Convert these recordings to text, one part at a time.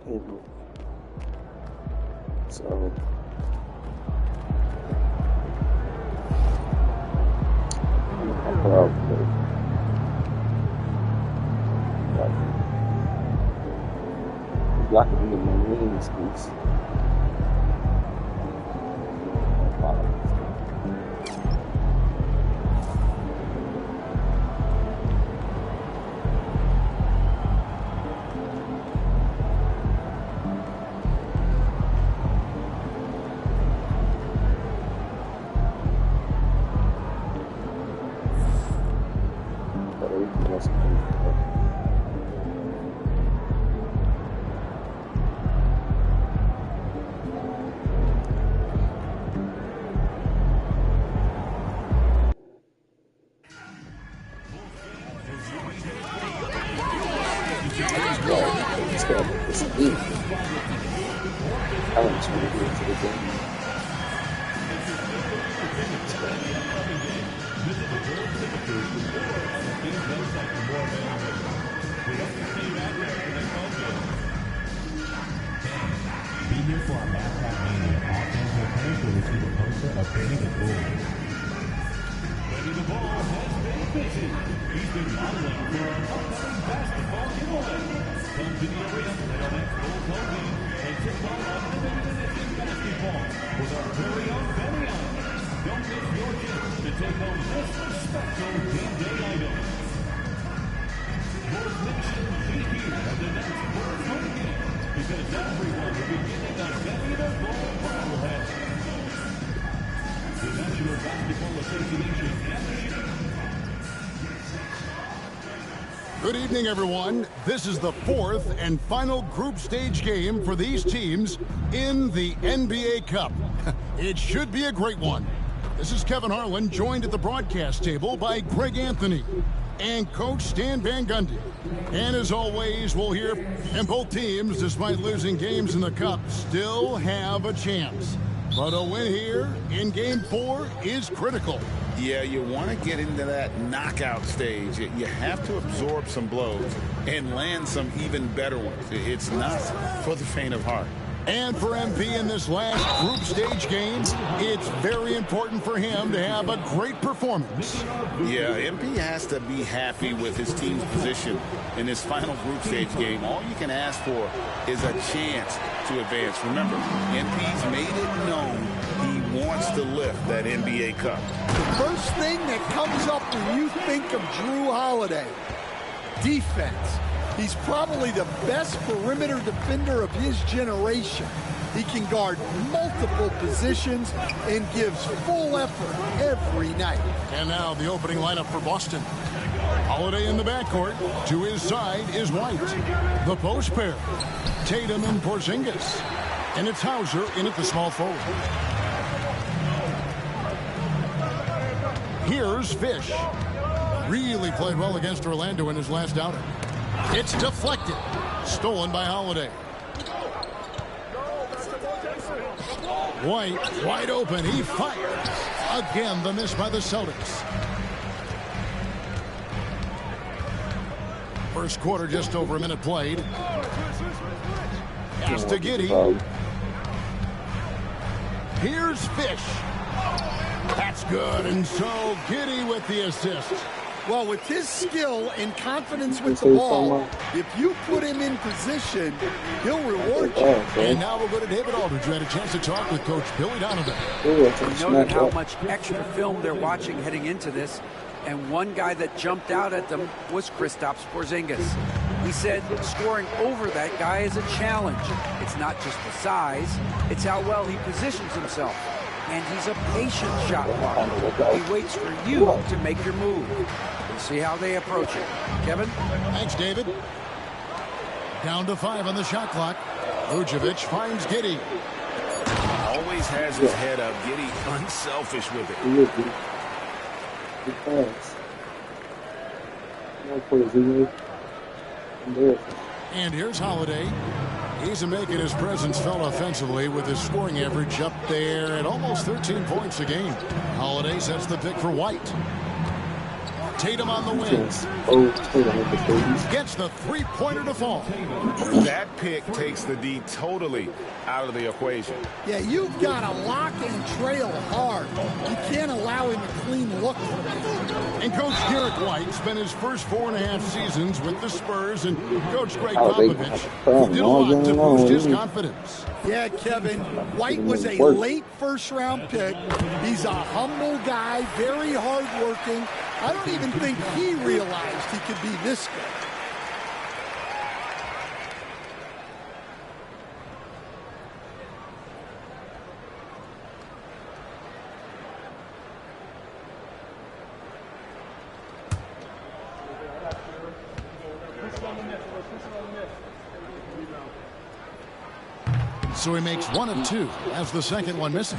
table. So I'm gonna help her out with blocking the Marines piece. Good evening, everyone. This is the fourth and final group stage game for these teams in the NBA Cup. It should be a great one. This is Kevin Harlan, joined at the broadcast table by Greg Anthony and Coach Stan Van Gundy. And as always, we'll hear from both teams, despite losing games in the Cup, still have a chance. But a win here in Game 4 is critical. Yeah, you want to get into that knockout stage. You have to absorb some blows and land some even better ones. It's not for the faint of heart. And for MP in this last group stage game, it's very important for him to have a great performance. Yeah, MP has to be happy with his team's position in this final group stage game. All you can ask for is a chance to advance. Remember, MP's made it known he wants to lift that NBA Cup. The first thing that comes up when you think of Jrue Holiday, defense. He's probably the best perimeter defender of his generation. He can guard multiple positions and gives full effort every night. And now the opening lineup for Boston. Holiday in the backcourt. To his side is White. The post pair, Tatum and Porzingis. And it's Hauser in at the small forward. Here's Fish. Really played well against Orlando in his last outing. It's deflected. Stolen by Holiday. White wide open. He fires. Again, the miss by the Celtics. First quarter, just over a minute played. Pass to Giddey. Here's Fish. That's good. And so Giddey with the assist. Well, with his skill and confidence with the ball, if you put him in position, he'll reward you. And now we'll go to David Aldridge, who had a chance to talk with Coach Billy Donovan. We know how much extra film they're watching heading into this, and one guy that jumped out at them was Kristaps Porzingis. He said scoring over that guy is a challenge. It's not just the size, it's how well he positions himself. And he's a patient shot blocker. He waits for you to make your move. We'll see how they approach it. Kevin? Thanks, David. Down to 5 on the shot clock. Vucevic finds Giddey. Always has his head up. Giddey unselfish with it. And here's Holiday. He's making his presence felt offensively with his scoring average up there at almost 13 points a game. Holiday sets the pick for White. Tatum on the wing. Oh, Tatum with the threes. Gets the three-pointer to fall. That pick takes the D totally out of the equation. Yeah, you've got to lock and trail hard. You can't allow him a clean look. And Coach Derek White spent his first 4.5 seasons with the Spurs, and Coach Greg Oh, they Popovich got did a lot to boost his really. confidence. Yeah, Kevin, White was a late first-round pick. He's a humble guy, very hard-working. I don't even think he realized he could be this good. So he makes 1 of 2 as the second one misses.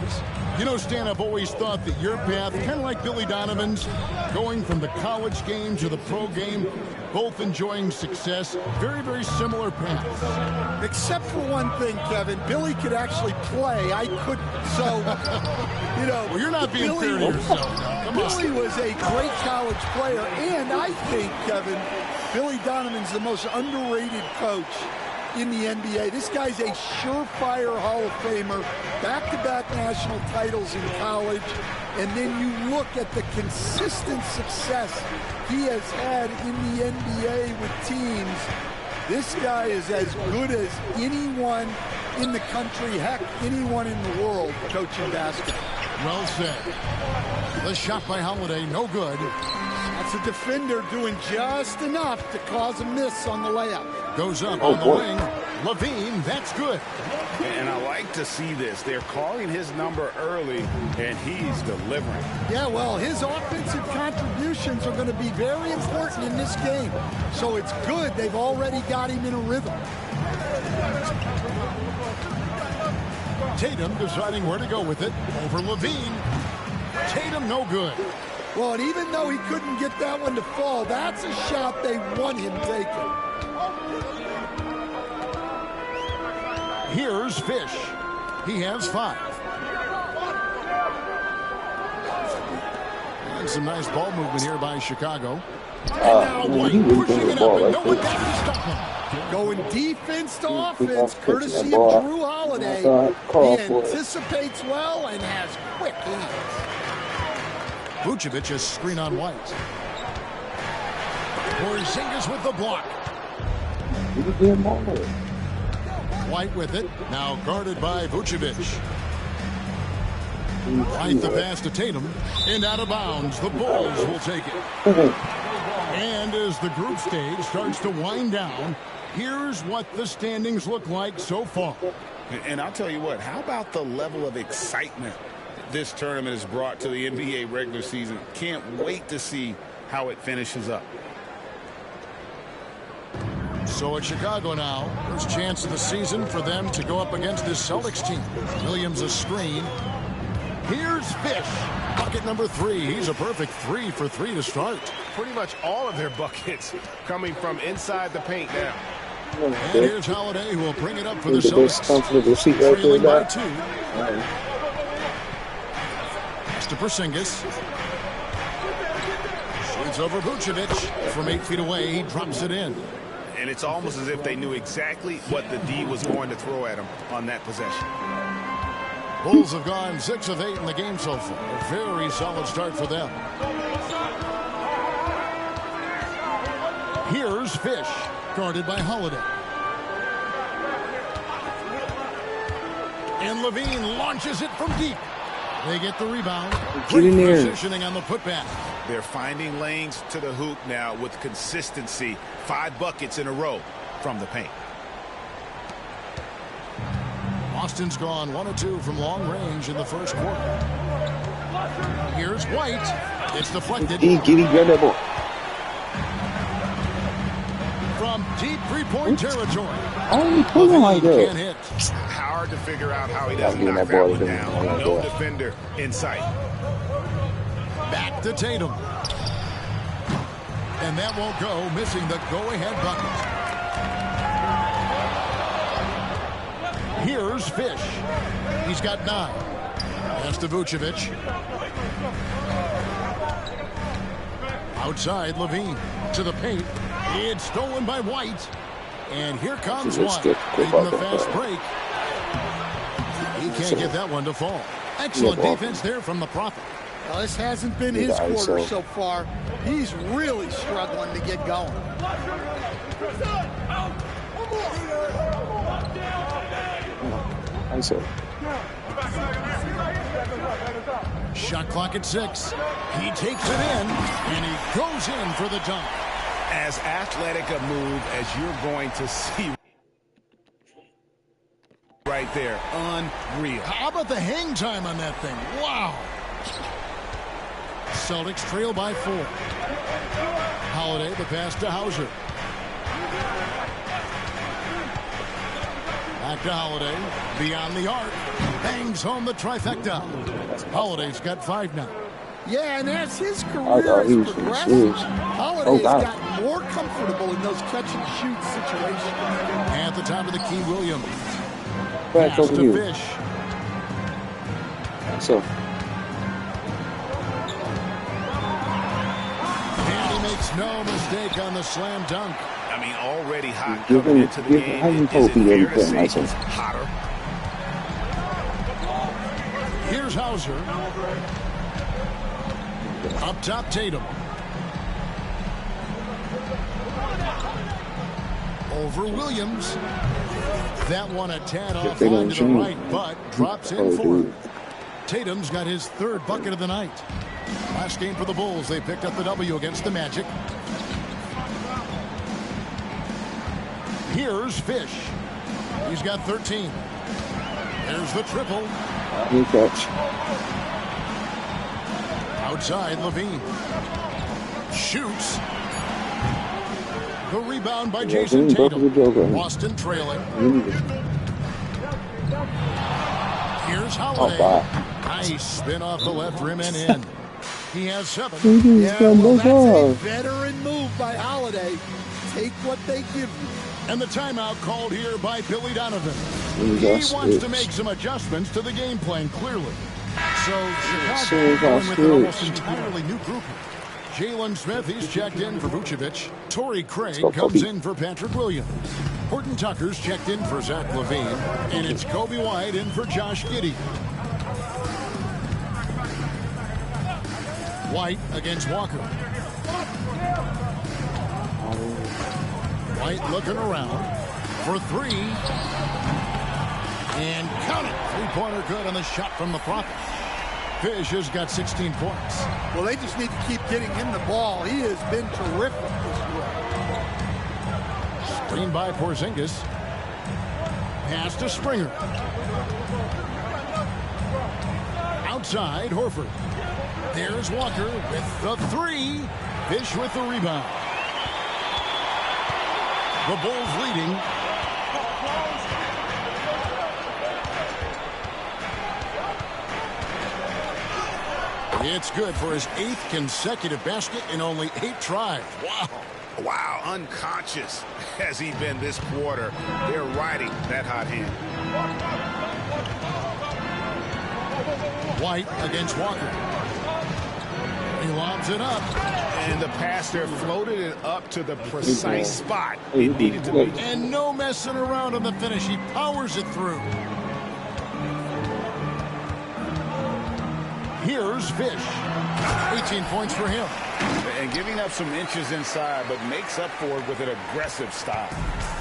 You know, Stan, I've always thought that your path, kind of like Billy Donovan's, going from the college game to the pro game, both enjoying success, very, very similar paths. Except for one thing, Kevin, Billy could actually play. I couldn't. So, you know. Well, you're not being fair to yourself now. Come Billy on. was a great college player, and I think, Kevin, Billy Donovan's the most underrated coach in the NBA. This guy's a surefire Hall of Famer, back-to-back national titles in college, and then you look at the consistent success he has had in the NBA with teams. This guy is as good as anyone in the country, heck, anyone in the world coaching basketball. Well said. The shot by Holiday, no good. That's a defender doing just enough to cause a miss on the layup. Goes up on the wing. Levine, that's good. And I like to see this. They're calling his number early, and he's delivering. Yeah, well, his offensive contributions are going to be very important in this game. So it's good they've already got him in a rhythm. Tatum deciding where to go with it over Levine. Tatum, no good. Well, and even though he couldn't get that one to fall, that's a shot they want him taking. Here's Fish. He has 5. And some nice ball movement here by Chicago. And now White pushing it up, and no one got to stop him. Going defense to offense, courtesy of Drew Holiday. He anticipates well and has quick hands. Vucevic is screen on White. Porzingis with the block. White with it. Now guarded by Vucevic. White the pass to Tatum. And out of bounds. The Bulls will take it. And as the group stage starts to wind down, here's what the standings look like so far. And I'll tell you what, how about the level of excitement this tournament has brought to the NBA regular season? Can't wait to see how it finishes up. So at Chicago now, first chance of the season for them to go up against this Celtics team. Williams a screen. Here's Fish. Bucket number 3. He's a perfect 3 for 3 to start. Pretty much all of their buckets coming from inside the paint now. And here's Holiday, who will bring it up for the Celtics. Trailing by 2. Pass to Porzingis. Shoots over Vucevic. From 8 feet away, he drops it in. And it's almost as if they knew exactly what the D was going to throw at him on that possession. Bulls have gone 6 of 8 in the game so far. A very solid start for them. Here's Fish, guarded by Holiday. And Levine launches it from deep. They get the rebound. Great positioning on the putback. They're finding lanes to the hoop now with consistency. 5 buckets in a row from the paint. Boston's gone 1 of 2 from long range in the first quarter. Here's White. It's deflected. From deep 3-point territory. Can't hit. Hard to figure out how he doesn't knock that one down. No defender in sight. Back to Tatum. And that won't go, missing the go-ahead bucket. Here's Fish. He's got 9. Pass to Vucevic. Outside, Levine to the paint. It's stolen by White. And here comes White, leading the fast break. He can't get that one to fall. Excellent defense there from the Prophet. Well, this hasn't been his quarter so far. He's really struggling to get going. Shot clock at 6. He takes it in, and he goes in for the dunk. As athletic a move as you're going to see right there. Unreal. How about the hang time on that thing? Wow. Celtics trail by 4. Holiday, the pass to Hauser. Back to Holiday. Beyond the arc. Bangs home the trifecta. Holiday's got 5 now. Yeah, and as his career has progressed, Holiday's gotten more comfortable in those catch-and-shoot situations. At the top of the key, Williams. Back Pass over to here. Fish. So, And he makes no mistake on the slam dunk. I mean, already hot Give coming him- into the give- game. how you Is hope it he fair ain't to playing say nice he's one? hotter? Here's Hauser. Up top, Tatum. Over Williams. That one a tad offline to the right, but drops in for it. Tatum's got his 3rd bucket of the night. Last game for the Bulls, they picked up the W against the Magic. Here's Fish. He's got 13. There's the triple. good catch. Outside, Levine. Shoots. The rebound by Jason Tatum. Boston trailing. Here's Holiday. Nice spin off the left rim and in. He has 7. Yeah, well, that's a veteran move by Holiday. Take what they give you. And the timeout called here by Billy Donovan. He wants to make some adjustments to the game plan, clearly. So Chicago going with an almost entirely new group. Jalen Smith, he's checked in for Vucevic. Torrey Craig comes in for Patrick Williams. Horton Tucker's checked in for Zach LaVine. And it's Kobe White in for Josh Giddey. White against Walker. White looking around for 3. And count it. 3-pointer good on the shot from the Prophet. Fish has got 16 points. Well, they just need to keep getting him the ball. He has been terrific this year. Screen by Porzingis. Pass to Springer. Outside, Horford. There's Walker with the 3. Fish with the rebound. The Bulls leading. It's good for his 8th consecutive basket in only 8 tries. Wow. Wow, unconscious has he been this quarter. They're riding that hot hand. White against Walker. He lobs it up. And the pass there floated it up to the precise spot it needed to be. And no messing around on the finish. He powers it through. Here's Fish. 18 points for him. And giving up some inches inside, but makes up for it with an aggressive style.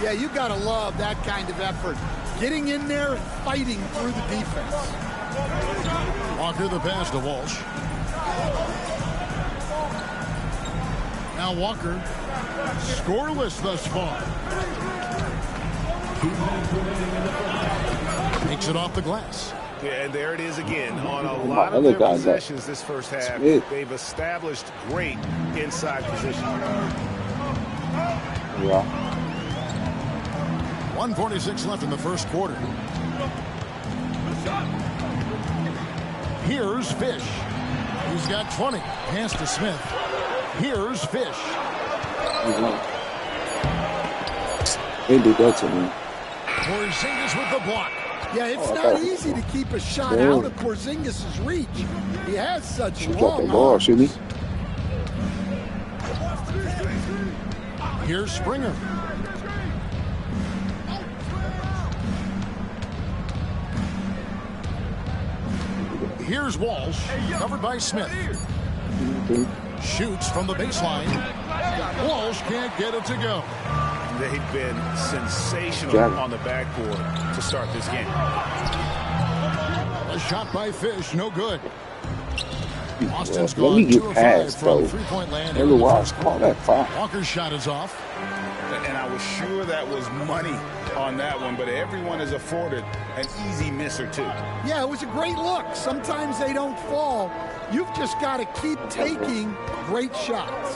Yeah, you got to love that kind of effort. Getting in there and fighting through the defense. Walker the pass to Walsh. Now Walker, scoreless thus far. Takes it off the glass. Yeah, and there it is again. On a lot of their possessions this first half, they've established great inside position. Yeah. 1:46 left in the first quarter. Here's Fish. He's got 20. Pass to Smith. Here's Fish. They did that to me. Porzingis with the block. Yeah, it's not easy to keep a shot out of Porzingis' reach. He has such long Ball, arms. shouldn't he? Here's Springer. Here's Walsh, covered by Smith. Shoots from the baseline. Walsh can't get it to go. They've been sensational on the backboard to start this game. A shot by Fish, no good. Austin's Let me gone 2 of 5 from though. three-point land. Otherwise, call that foul. Walker's shot is off. And I was sure that was money on that one, but everyone is afforded an easy miss or two. Yeah, it was a great look. Sometimes they don't fall. You've just got to keep taking great shots.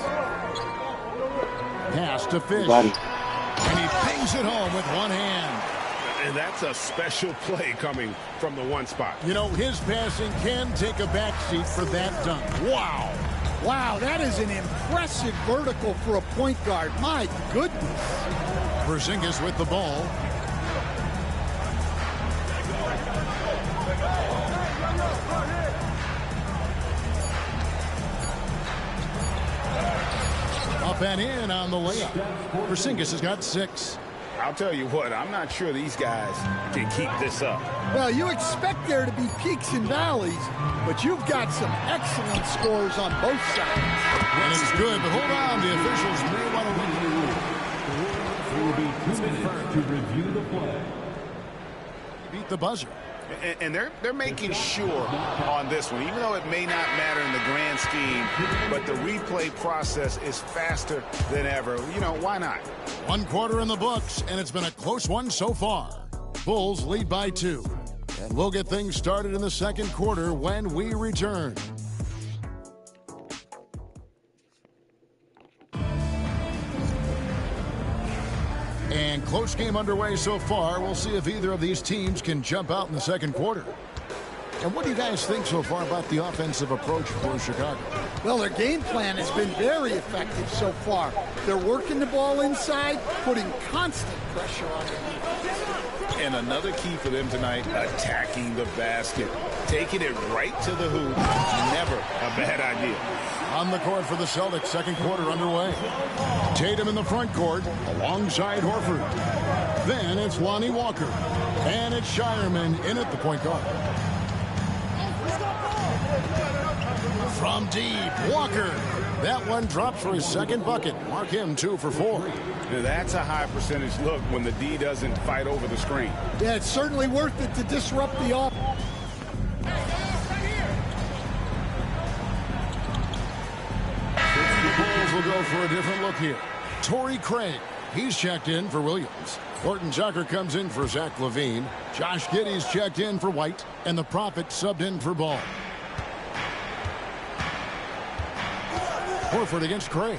Pass to Fish. Body. And he pings it home with one hand. And that's a special play coming from the one spot. You know, his passing can take a backseat for that dunk. Wow. Wow, that is an impressive vertical for a point guard. My goodness. Porzingis with the ball. Up and in on the layup. Porzingis has got 6. I'll tell you what, I'm not sure these guys can keep this up. Well, you expect there to be peaks and valleys, but you've got some excellent scores on both sides. And it's good, but hold on, the officials may want to review. It will be 2 minutes to review the play. Beat the buzzer. And they're making sure on this one, even though it may not matter in the grand scheme, but the replay process is faster than ever. You know, why not? 1 quarter in the books, and it's been a close one so far. Bulls lead by 2. And we'll get things started in the second quarter when we return. And close game underway so far. We'll see if either of these teams can jump out in the second quarter. And what do you guys think so far about the offensive approach for Chicago? Well, their game plan has been very effective so far. They're working the ball inside, putting constant pressure on it. And another key for them tonight, attacking the basket. Taking it right to the hoop, never a bad idea. On the court for the Celtics, second quarter underway. Tatum in the front court alongside Horford. Then it's Lonnie Walker. And it's Shireman in at the point guard. From deep, Walker. That one drops for his second bucket. Mark him 2 for 4. Now that's a high percentage look when the D doesn't fight over the screen. Yeah, it's certainly worth it to disrupt the offense. The Bulls will go for a different look here. Torrey Craig, he's checked in for Williams. Horton Tucker comes in for Zach LaVine. Josh Giddey's checked in for White. And the Prophet subbed in for Ball. Horford against Craig.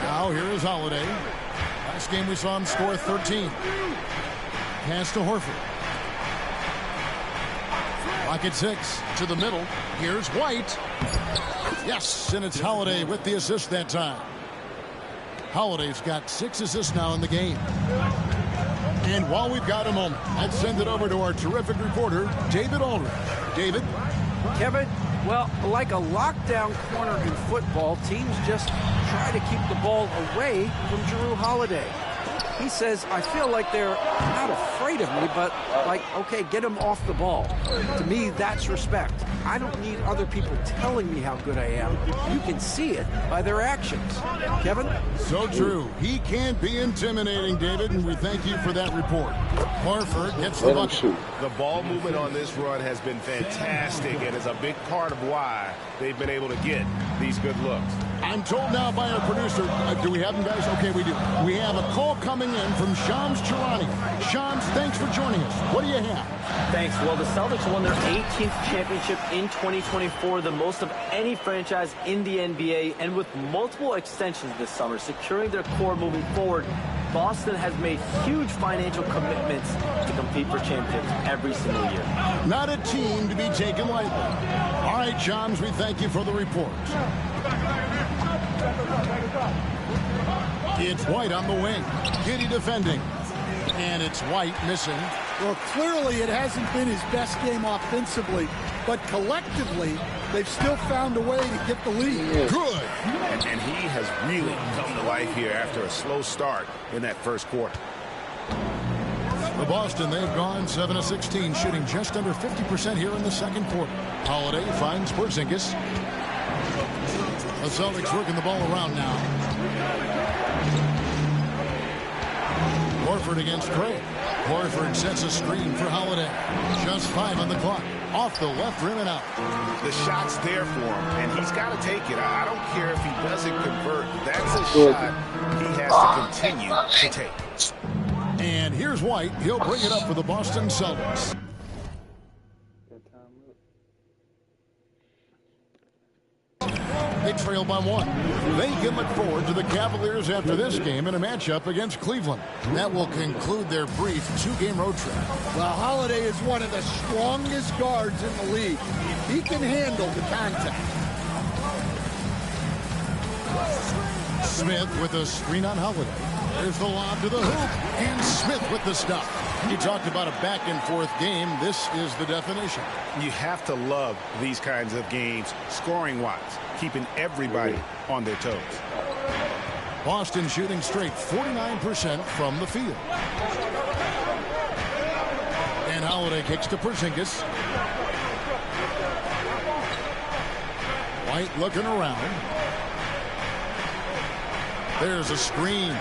Now here is Holiday. Last game we saw him score 13. Pass to Horford. Pocket 6 to the middle. Here's White. Yes, and it's Holiday with the assist that time. Holiday's got 6 assists now in the game. And while we've got a moment, let's send it over to our terrific reporter, David Aldridge. David? Kevin, well, like a lockdown corner in football, teams just try to keep the ball away from Jrue Holiday. He says, I feel like they're not afraid of me, but like, okay, get him off the ball. To me, that's respect. I don't need other people telling me how good I am. You can see it by their actions. Kevin? So true. He can't be intimidating, David, and we thank you for that report. Horford gets the bucket. The ball movement on this run has been fantastic and is a big part of why they've been able to get these good looks. I'm told now by our producer, do we have them, guys? Okay, we do. We have a call coming in from Shams Charania. Shams, thanks for joining us. What do you have? Thanks. Well, the Celtics won their 18th championship in 2024, the most of any franchise in the NBA, and with multiple extensions this summer, securing their core moving forward, Boston has made huge financial commitments to compete for championships every single year. Not a team to be taken lightly. All right, Shams, we thank you for the report. It's White on the wing. Giddey defending. And it's White missing. Well, clearly it hasn't been his best game offensively, but collectively, they've still found a way to get the lead. Good. And he has really come to life here after a slow start in that first quarter. For Boston, they've gone 7 of 16, shooting just under 50% here in the second quarter. Holiday finds Porzingis. The Celtics working the ball around now. Horford against Craig. Horford sets a screen for Holiday. Just 5 on the clock. Off the left rim and out. The shot's there for him, and he's got to take it. I don't care if he doesn't convert. That's a shot he has to continue to take. And here's White. He'll bring it up for the Boston Celtics. They trail by 1. They can look forward to the Cavaliers after this game in a matchup against Cleveland. That will conclude their brief 2-game road trip. Well, Holiday is one of the strongest guards in the league. He can handle the contact. Smith with a screen on Holiday. There's the lob to the hoop. And Smith with the stop. You talked about a back-and-forth game. This is the definition. You have to love these kinds of games, scoring-wise, keeping everybody on their toes. Boston shooting straight 49% from the field. And Holiday kicks to Porzingis. White looking around. There's a screen.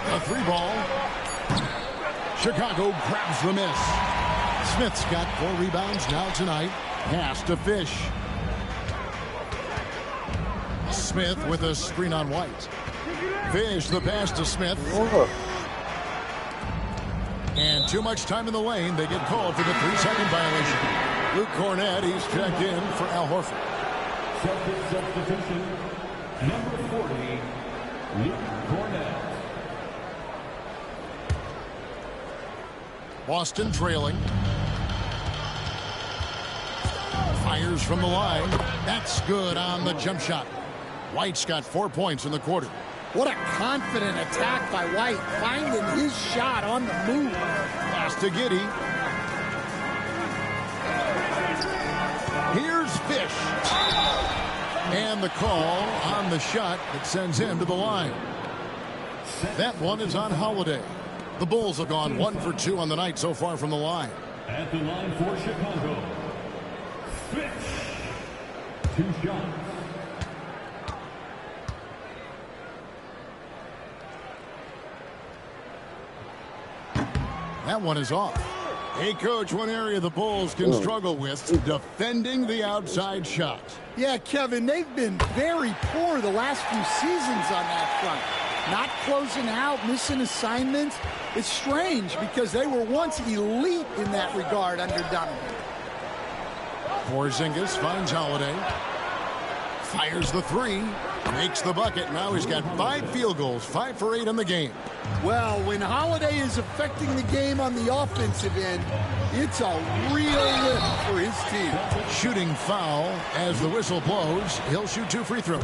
A 3-ball. Chicago grabs the miss. Smith's got 4 rebounds now tonight. Pass to Fish. Smith with a screen on White. Fish the pass to Smith. And too much time in the lane. They get called for the 3-second violation. Luke Cornett, he's checked in for Al Horford. Substitution, number 40, Luke Cornett. Boston trailing. Fires from the line. That's good on the jump shot. White's got 4 points in the quarter. What a confident attack by White, finding his shot on the move. Pass to Giddey. Here's Fish. And the call on the shot that sends him to the line. That one is on Holiday. The Bulls have gone 1 for 2 on the night so far from the line. At the line for Chicago, Fish. 2 shots. That one is off. Hey, Coach, one area the Bulls can struggle with, defending the outside shot. Yeah, Kevin, they've been very poor the last few seasons on that front. Not closing out, missing assignments. It's strange because they were once elite in that regard under Donovan. Porzingis finds Holiday. Fires the 3. Makes the bucket. Now he's got 5 field goals, 5 for 8 in the game. Well, when Holiday is affecting the game on the offensive end, it's a real lift for his team. Shooting foul as the whistle blows. He'll shoot 2 free throws.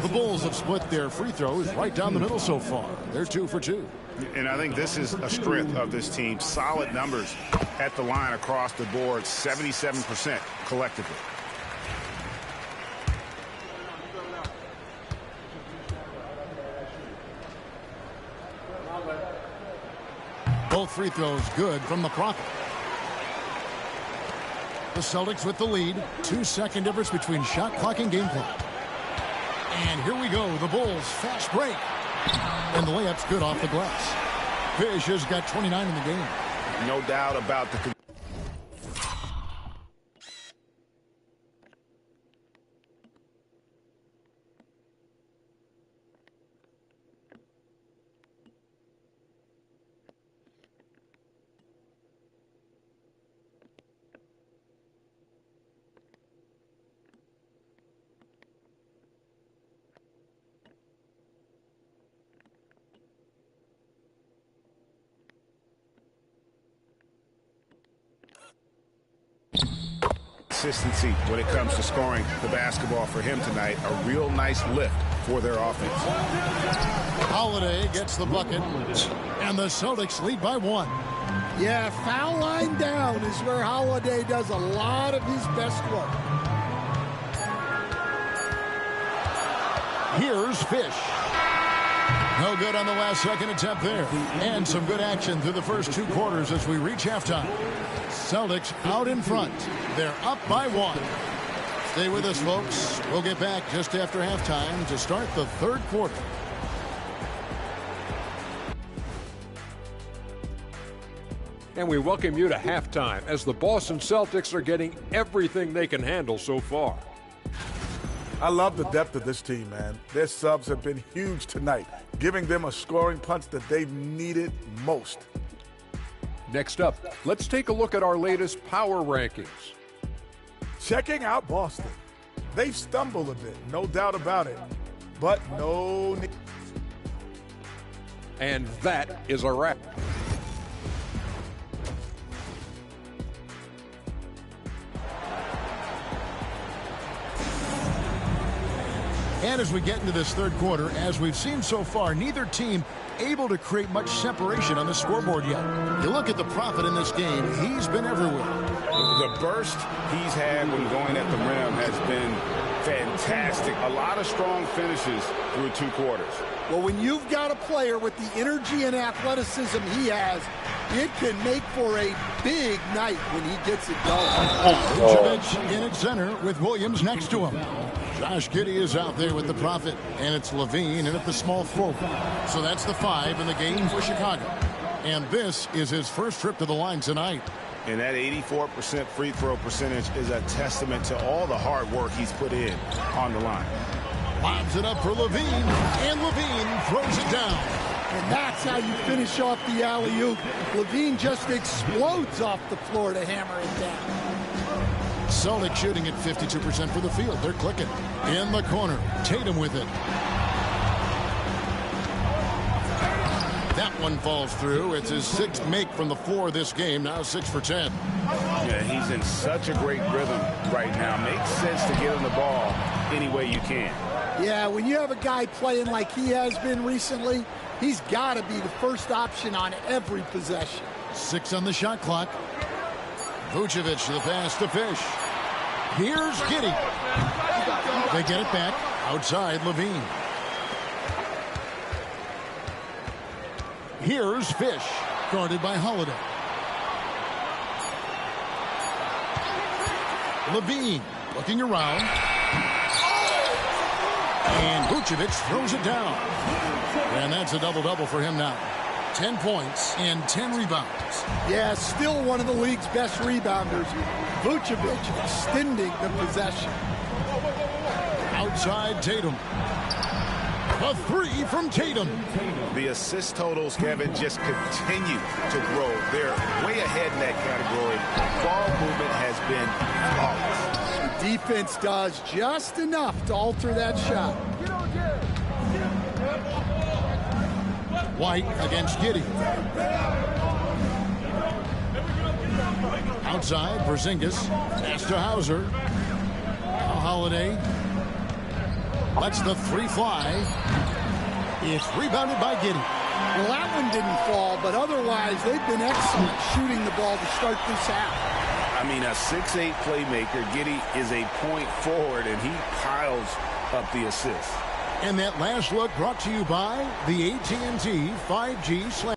The Bulls have split their free throws right down the middle so far. They're 2 for 2. And I think this is a strength of this team. Solid numbers at the line across the board, 77% collectively. Both free throws good from the Prophet. The Celtics with the lead. 2-second difference between shot clock and game clock. And here we go. The Bulls fast break. And the layup's good off the glass. Fish has got 29 in the game. No doubt about the... consistency when it comes to scoring the basketball for him tonight. A real nice lift for their offense. Holiday gets the bucket, and the Celtics lead by 1. Yeah, foul line down is where Holiday does a lot of his best work. Here's Fish. No good on the last second attempt there. And some good action through the first 2 quarters as we reach halftime. Celtics out in front. They're up by 1. Stay with us, folks. We'll get back just after halftime to start the 3rd quarter. And we welcome you to halftime as the Boston Celtics are getting everything they can handle so far. I love the depth of this team, man. Their subs have been huge tonight, giving them a scoring punch that they've needed most. Next up, let's take a look at our latest power rankings. Checking out Boston. They've stumbled a bit, no doubt about it, but no need. And that is a wrap. And as we get into this 3rd quarter, as we've seen so far, neither team able to create much separation on the scoreboard yet. You look at the Prophet in this game, he's been everywhere. The burst he's had when going at the rim has been fantastic. A lot of strong finishes through 2 quarters. Well, when you've got a player with the energy and athleticism he has, it can make for a big night when he gets it going. Vucevic in at center with Williams next to him. Josh Giddey is out there with the Prophet, and it's Levine in at the small forward. So that's the 5 in the game for Chicago. And this is his first trip to the line tonight. And that 84% free throw percentage is a testament to all the hard work he's put in on the line. Lobs it up for Levine, and Levine throws it down. And that's how you finish off the alley-oop. Levine just explodes off the floor to hammer it down. Celtics shooting at 52% for the field. They're clicking. In the corner, Tatum with it. That one falls through. It's his 6th make from the floor this game. Now 6 for 10. Yeah, he's in such a great rhythm right now. Makes sense to get him the ball any way you can. Yeah, when you have a guy playing like he has been recently, he's got to be the first option on every possession. 6 on the shot clock. Vucevic to the pass to Fish. Here's Giddey. They get it back. Outside Levine. Here's Fish. Guarded by Holiday. Levine looking around. And Vucevic throws it down. And that's a double-double for him now. 10 points and 10 rebounds. Yeah, still one of the league's best rebounders. Vucevic extending the possession. Outside Tatum. A 3 from Tatum. The assist totals, Kevin, just continue to grow. They're way ahead in that category. Ball movement has been flawless. The defense does just enough to alter that shot. White against Giddey. Outside, Porzingis. Pass to Hauser. Now Holiday. Lets the 3 fly. It's rebounded by Giddey. Well, that one didn't fall, but otherwise they've been excellent shooting the ball to start this half. I mean, a 6'8" playmaker. Giddey is a point forward, and he piles up the assists. And that last look brought to you by the AT&T 5G Slam.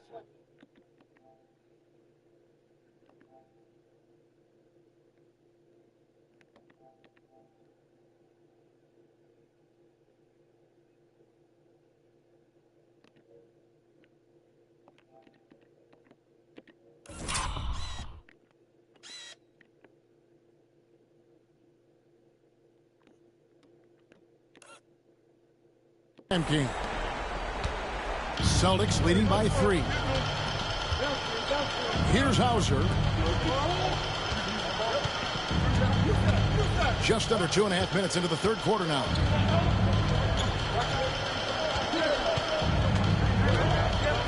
Game. Celtics leading by 3. Here's Hauser. Just under 2.5 minutes into the 3rd quarter now.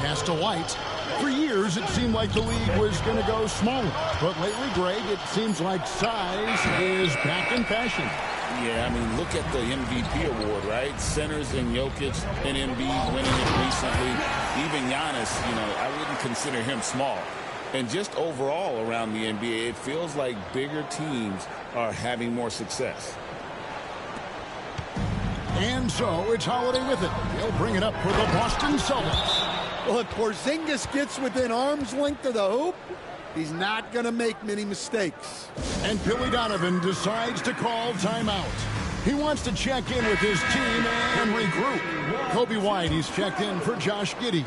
Pass to White. For years, it seemed like the league was going to go smaller. But lately, Greg, it seems like size is back in fashion. Yeah, I mean, look at the MVP award, right? Centers and Jokic and Embiid winning it recently. Even Giannis, I wouldn't consider him small. And just overall around the NBA, it feels like bigger teams are having more success. And so it's Holiday with it. He'll bring it up for the Boston Celtics. Well, if Porzingis gets within arm's length of the hoop, he's not going to make many mistakes. And Billy Donovan decides to call timeout. He wants to check in with his team and regroup. Kobe White, he's checked in for Josh Giddey.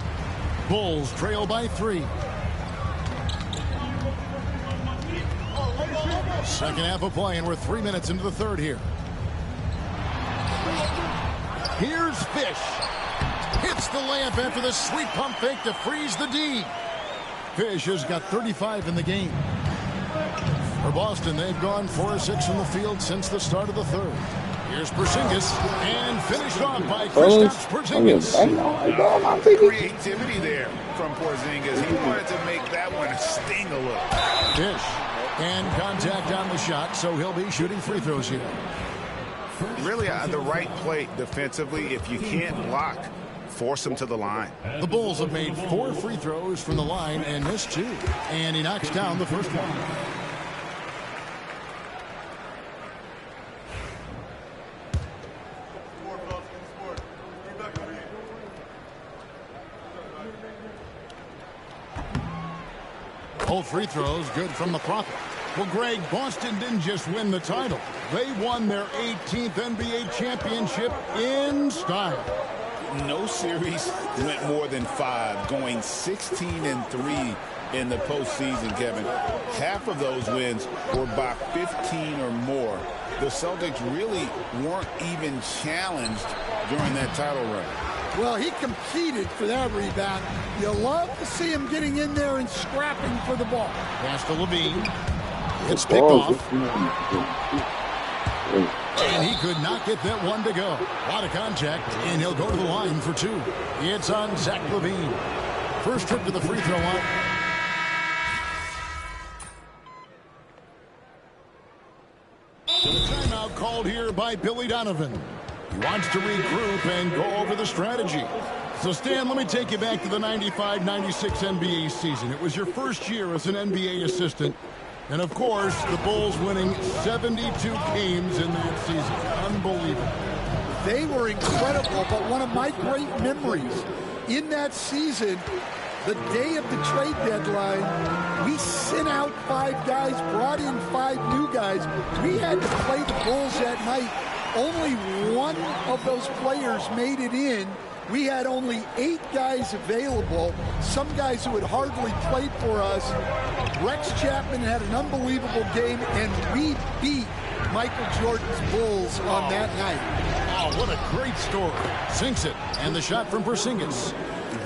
Bulls trail by 3. Second half of play, and we're 3 minutes into the third here. Here's Fish. Hits the layup after the sweet pump fake to freeze the D. Fish has got 35 in the game. For Boston, they've gone 4 of 6 from the field since the start of the third. Here's Porzingis, and finished off by Kristaps Porzingis. Creativity there from Porzingis. He wanted to make that one sting a little. Fish, and contact on the shot, so he'll be shooting free throws here. Really the right play defensively. If you can't block, force him to the line. The Bulls have made 4 free throws from the line and missed 2. And he knocks down the first one. Both free throws good from the Prophet. Well, Greg, Boston didn't just win the title. They won their 18th NBA championship in style. No series went more than 5, going 16-3 in the postseason, Kevin. Half of those wins were by 15 or more. The Celtics really weren't even challenged during that title run. Well, he competed for that rebound. You love to see him getting in there and scrapping for the ball. Pass to Levine. It's picked off. And he could not get that one to go. A lot of contact, and he'll go to the line for 2. It's on Zach Levine. First trip to the free throw line. So timeout called here by Billy Donovan. He wants to regroup and go over the strategy. So, Stan, let me take you back to the 95-96 NBA season. It was your first year as an NBA assistant. And, of course, the Bulls winning 72 games in that season. Unbelievable. They were incredible, but one of my great memories in that season, the day of the trade deadline, we sent out 5 guys, brought in 5 new guys. We had to play the Bulls that night. Only one of those players made it in. We had only 8 guys available, some guys who had hardly played for us. Rex Chapman had an unbelievable game, and we beat Michael Jordan's Bulls on that night. Oh, what a great story. Sinks it, and the shot from Porzingis.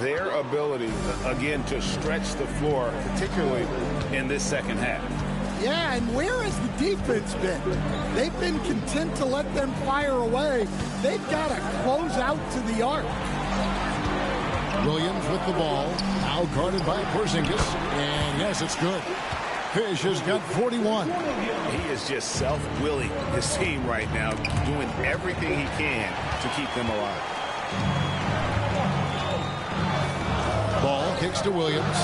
Their ability, again, to stretch the floor, particularly in this second half. Yeah, and where has the defense been? They've been content to let them fire away. They've got to close out to the arc. Williams with the ball, now guarded by Porzingis, and yes, it's good. Fish has got 41. He is just self-willing, his team right now, doing everything he can to keep them alive. Ball kicks to Williams.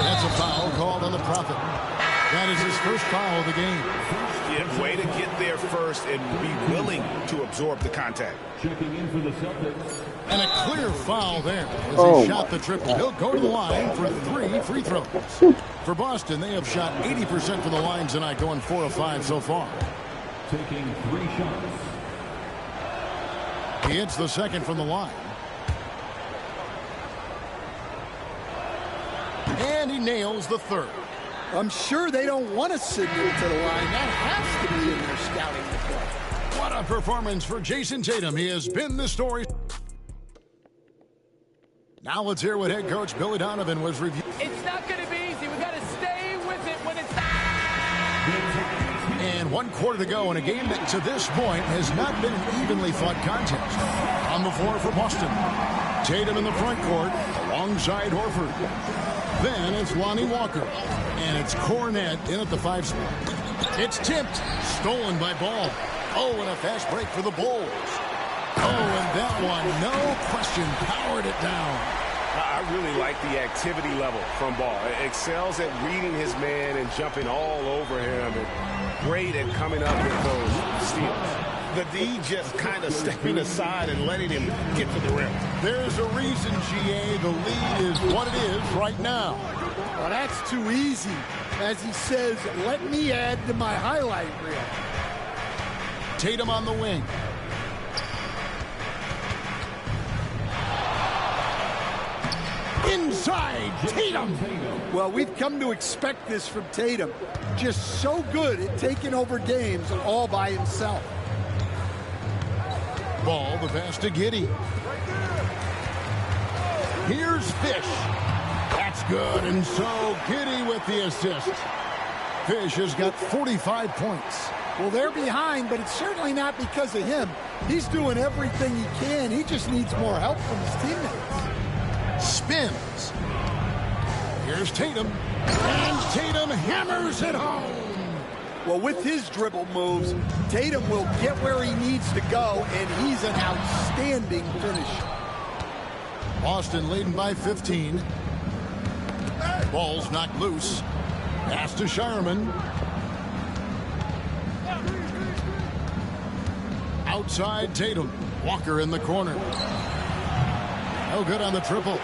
That's a foul called on the Prophet. That is his first foul of the game. Yeah, way to get there first and be willing to absorb the contact. Checking in for the Celtics. And a clear foul there as he shot the triple. He'll go to the line for 3 free throws. For Boston, they have shot 80% from the line tonight, going 4 of 5 so far. Taking 3 shots. He hits the second from the line. And he nails the third. I'm sure they don't want to send him to the line. That has to be in their scouting report. What a performance for Jason Tatum. He has been the story. Now let's hear what head coach Billy Donovan was reviewing. It's not going to be easy. We've got to stay with it when it's not. And 1 quarter to go in a game that to this point has not been an evenly fought contest. On the floor for Boston, Tatum in the front court alongside Horford. Then it's Lonnie Walker, and it's Cornette in at the 5 spot. It's tipped, stolen by Ball. Oh, and a fast break for the Bulls. Oh, and that one, no question, powered it down. I really like the activity level from Ball. Excels at reading his man and jumping all over him, and great at coming up with those steals. The D just kind of stepping aside and letting him get to the rim. There's a reason, GA, the lead is what it is right now. Well, that's too easy. As he says, let me add to my highlight reel. Tatum on the wing. Inside, Tatum. Well, we've come to expect this from Tatum. Just so good at taking over games all by himself. Ball, the pass to Giddey. Here's Fish. That's good, and so Giddey with the assist. Fish has got 45 points. Well, they're behind, but it's certainly not because of him. He's doing everything he can. He just needs more help from his teammates. Spins. Here's Tatum. And Tatum hammers it home. Well, with his dribble moves, Tatum will get where he needs to go, and he's an outstanding finisher. Boston leading by 15. Ball's knocked loose. Pass to Shireman. Outside Tatum. Walker in the corner. No good on the triple.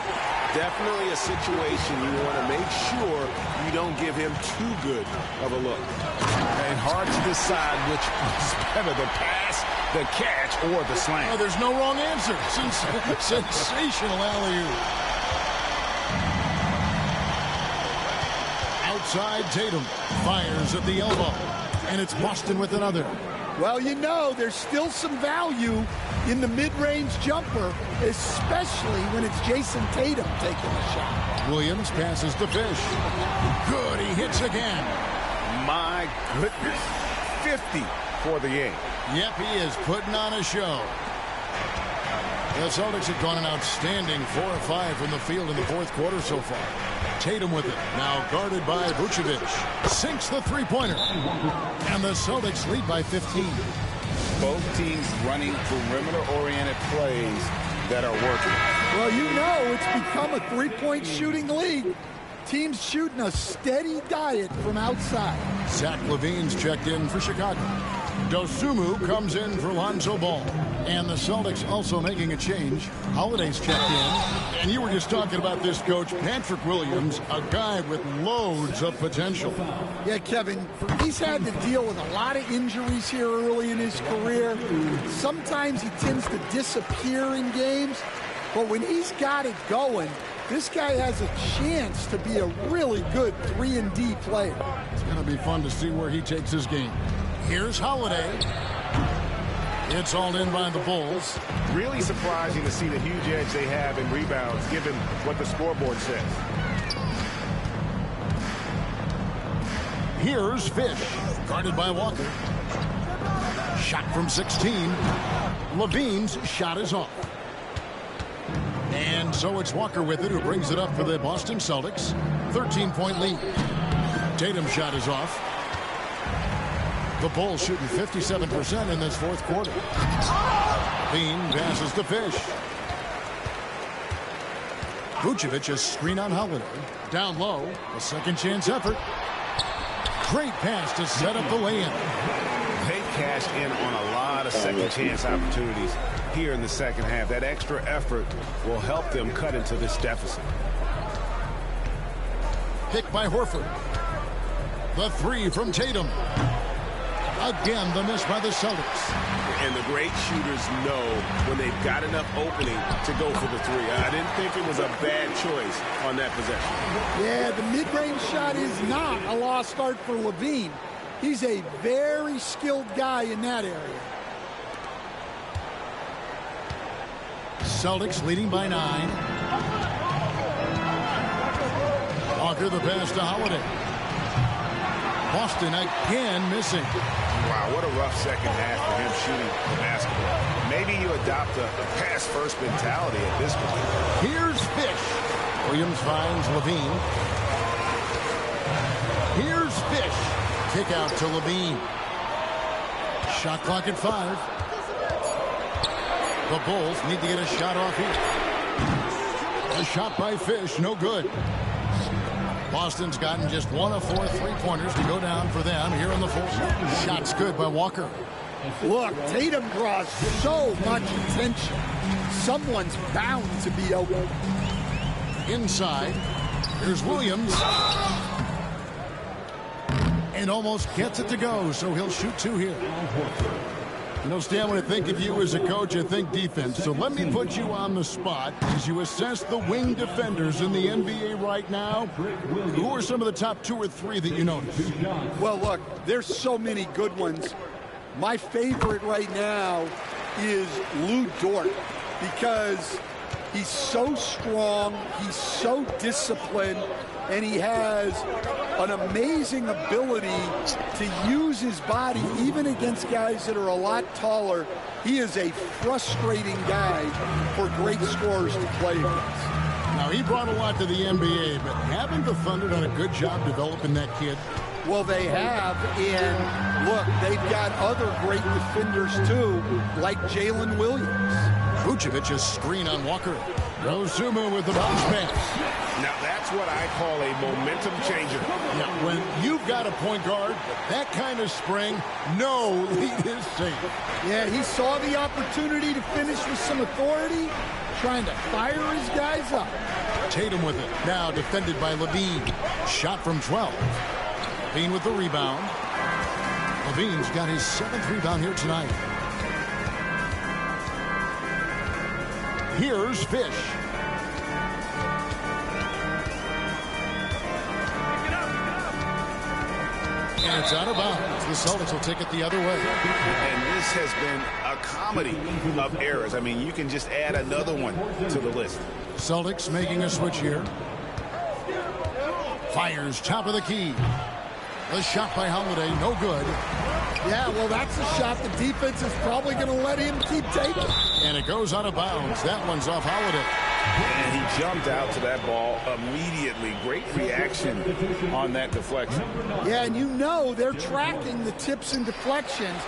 Definitely a situation you want to make sure you don't give him too good of a look. And hard to decide which is better, the pass, the catch, or the slam. Oh, there's no wrong answer. Sensational alley-oop. Outside Tatum. Fires at the elbow. And it's Boston with another. Well, you know, there's still some value in the mid-range jumper, especially when it's Jason Tatum taking a shot. Williams passes to Fish. Good, he hits again. My goodness. 50 for the game. Yep, he is putting on a show. The Celtics have gone an outstanding 4 of 5 from the field in the fourth quarter so far. Tatum with it, now guarded by Vucevic. Sinks the three-pointer. And the Celtics lead by 15. Both teams running perimeter-oriented plays that are working. Well, you know it's become a three-point shooting league. Teams shooting a steady diet from outside. Zach LaVine's checked in for Chicago. Dosunmu comes in for Lonzo Ball. And the Celtics also making a change. Holiday's checked in. And you were just talking about this coach, Patrick Williams, a guy with loads of potential. Yeah, Kevin, he's had to deal with a lot of injuries here early in his career. Sometimes he tends to disappear in games. But when he's got it going, this guy has a chance to be a really good 3-and-D player. It's going to be fun to see where he takes his game. Here's Holiday. It's all in by the Bulls. Really surprising to see the huge edge they have in rebounds, given what the scoreboard says. Here's Fish, guarded by Walker. Shot from 16. LaVine's shot is off. And so it's Walker with it, who brings it up for the Boston Celtics. 13-point lead. Tatum's shot is off. The Bulls shooting 57% in this fourth quarter. Bean passes to Fish. Vucevic is screen on Holiday. Down low, a second chance effort. Great pass to set up the lay-in. They cash in on a lot of second chance opportunities here in the second half. That extra effort will help them cut into this deficit. Picked by Horford. The three from Tatum. Again, the miss by the Celtics. And the great shooters know when they've got enough opening to go for the three. I didn't think it was a bad choice on that possession. Yeah, the mid-range shot is not a lost art for LaVine. He's a very skilled guy in that area. Celtics leading by 9. Walker the pass to Holiday. Boston again missing. Wow, what a rough second half for him shooting the basketball. Maybe you adopt a pass-first mentality at this point. Here's Fish. Williams finds LaVine. Here's Fish. Kick out to LaVine. Shot clock at 5. The Bulls need to get a shot off here. A shot by Fish, no good. Boston's gotten just 1 of 4 3-pointers to go down for them here in the fourth. Shot's good by Walker. Look, Tatum draws so much attention. Someone's bound to be open. Inside, here's Williams. And almost gets it to go, so he'll shoot 2 here. You know, Stan, when I think of you as a coach, I think defense. So let me put you on the spot as you assess the wing defenders in the NBA right now. Who are some of the top 2 or 3 that you notice? Well, look, there's so many good ones. My favorite right now is Lou Dort because he's so strong, he's so disciplined, and he has an amazing ability to use his body even against guys that are a lot taller. He is a frustrating guy for great scorers to play against. Now, he brought a lot to the NBA, but haven't the Thunder done a good job developing that kid? Well, they have, and look, they've got other great defenders too, like Jalen Williams. Vucevic's screen on Walker. Dosunmu with the bounce pass. Now that's what I call a momentum changer. Yeah, when you've got a point guard, that kind of spring, no lead is safe. Yeah, he saw the opportunity to finish with some authority, trying to fire his guys up. Tatum with it. Now defended by Levine. Shot from 12. Levine with the rebound. Levine's got his 7th rebound here tonight. Here's Fish. And it's out of bounds. The Celtics will take it the other way. And this has been a comedy of errors. I mean, you can just add another one to the list. Celtics making a switch here. Fires top of the key. The shot by Holiday, no good. Yeah, well, that's a shot the defense is probably going to let him keep taking. And it goes out of bounds. That one's off Holiday. And he jumped out to that ball immediately. Great reaction on that deflection. Yeah, and you know they're tracking the tips and deflections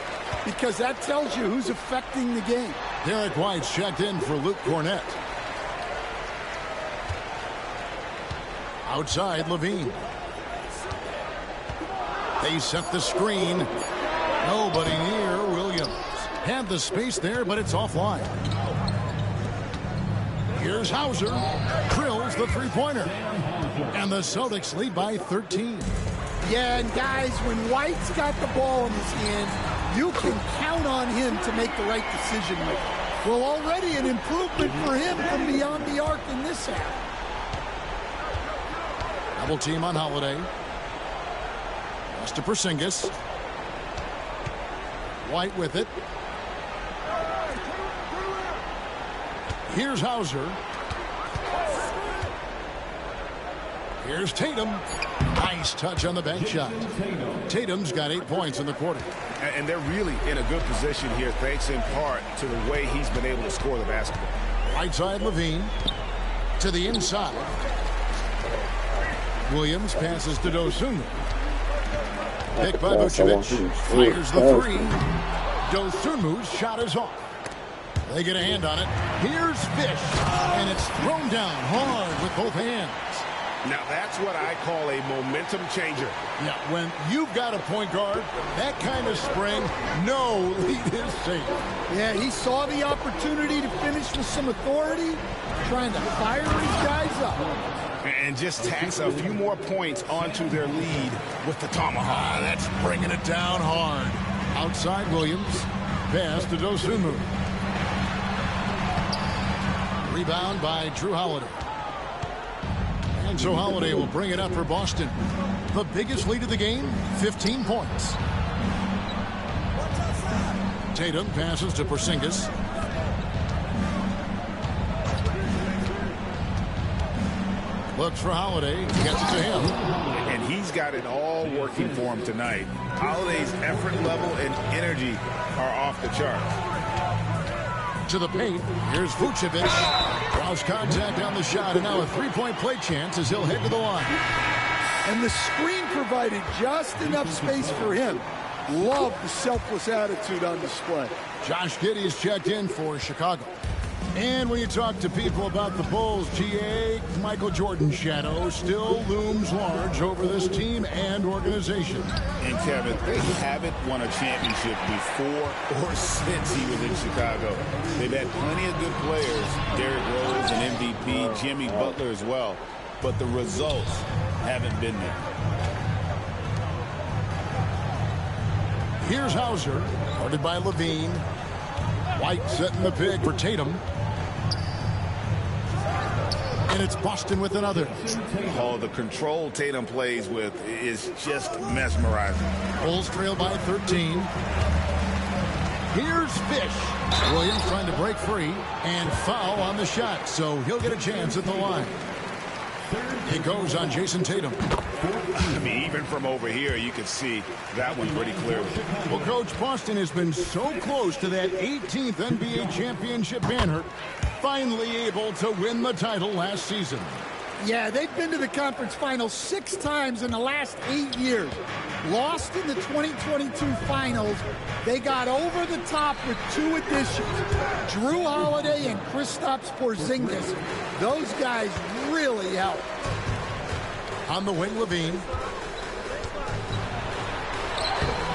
because that tells you who's affecting the game. Derek White's checked in for Luke Cornett. Outside, Levine. They set the screen. Nobody near Williams. Had the space there, but it's offline. Here's Hauser. Drills the three-pointer. And the Celtics lead by 13. Yeah, and guys, when White's got the ball in his hand, you can count on him to make the right decision making. Well, already an improvement for him from beyond the arc in this half. Double team on Holiday. Pass to Porzingis. White with it. Here's Hauser. Here's Tatum. Nice touch on the bank shot. Tatum's got 8 points in the quarter. And they're really in a good position here, thanks in part to the way he's been able to score the basketball. Right side, Levine. To the inside. Williams passes to Dosunmu. Picked by Vucevic. Fires the three. Dosunmu's shot is off. They get a hand on it. Here's Fish. And it's thrown down hard with both hands. Now that's what I call a momentum changer. Yeah, when you've got a point guard, that kind of spring, no lead is safe. Yeah, he saw the opportunity to finish with some authority, trying to fire his guys up. And just tacks a few more points onto their lead with the tomahawk. That's bringing it down hard. Outside Williams. Pass to Dosunmu. Rebound by Drew Holiday. And so Holiday will bring it up for Boston. The biggest lead of the game, 15 points. Tatum passes to Porzingis. Looks for Holiday, gets it to him. And he's got it all working for him tonight. Holiday's effort level and energy are off the chart. To the paint, here's Vucevic. Draws contact on the shot, and now a three-point play chance as he'll head to the line. And the screen provided just enough space for him. Love the selfless attitude on display. Josh Giddey's checked in for Chicago. And when you talk to people about the Bulls, GA, Michael Jordan's shadow still looms large over this team and organization. And Kevin, they haven't won a championship before or since he was in Chicago. They've had plenty of good players, Derrick Rose, an MVP, Jimmy Butler as well, but the results haven't been there. Here's Hauser, guarded by Levine. White setting the pick for Tatum. And it's Boston with another. Oh, the control Tatum plays with is just mesmerizing. Bulls trail by 13. Here's Fish. Williams trying to break free and foul on the shot, so he'll get a chance at the line. It goes on Jason Tatum. I mean, even from over here, you can see that one pretty clearly. Well, Coach, Boston has been so close to that 18th NBA championship banner, finally able to win the title last season. Yeah, they've been to the conference finals 6 times in the last 8 years. Lost in the 2022 finals. They got over the top with 2 additions. Drew Holiday and Kristaps Porzingis. Those guys really helped. On the wing, Levine.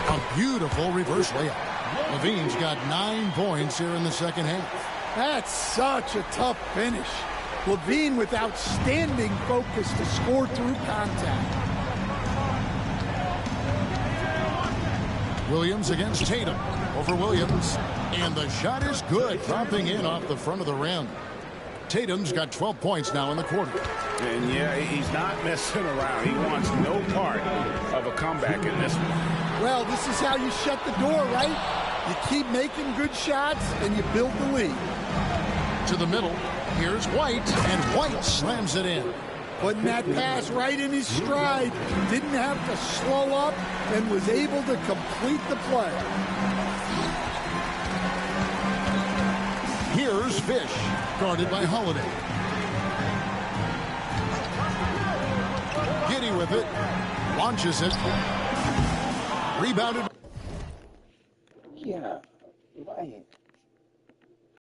A beautiful reverse layup. Levine's got 9 points here in the second half. That's such a tough finish. Levine with outstanding focus to score through contact. Williams against Tatum. Over Williams. And the shot is good, dropping in off the front of the rim. Tatum's got 12 points now in the quarter. And yeah, he's not messing around. He wants no part of a comeback in this one. Well, this is how you shut the door, right? You keep making good shots and you build the lead. To the middle. Here's White, and White slams it in. Putting that pass right in his stride. Didn't have to slow up and was able to complete the play. Here's Fish, guarded by Holiday. Giddy with it. Launches it. Rebounded. Yeah, right.